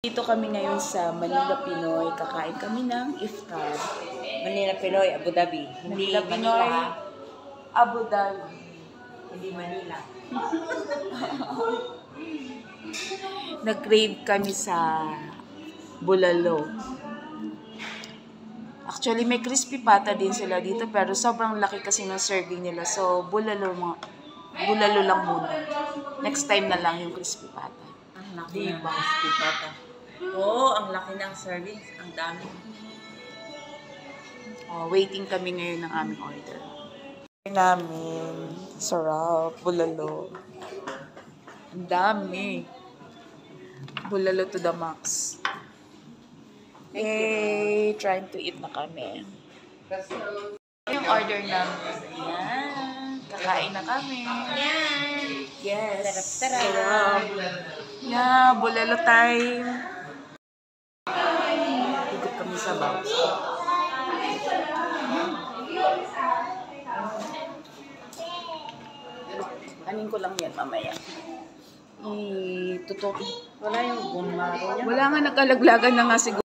Dito kami ngayon sa Manila Pinoy. Kakain kami ng iftar. Manila Pinoy, Abu Dhabi. Hindi Manila Pinoy, Abu Dhabi. Hindi Manila. Nag-crave kami sa bulalo. Actually, may crispy pata din sila dito pero sobrang laki kasi ng serving nila. So, bulalo lang muna. Next time na lang yung crispy pata. Ang laki ng crispy pata. Oo, ang laki ng servings. Ang dami. Waiting kami ngayon ng aming order. Namin, sarap, bulalo. Ang dami. Bulalo to the max. Trying to eat na kami. Yung order namin. Yan. Kakain na kami. Yan! Yes. Sarap. Yeah, bulalo time. Ikot kami sa box. Anin ko lang yan mamaya. Tutok. Wala yung bunmaro niya. Wala nga, nagkalaglagan na nga siguro.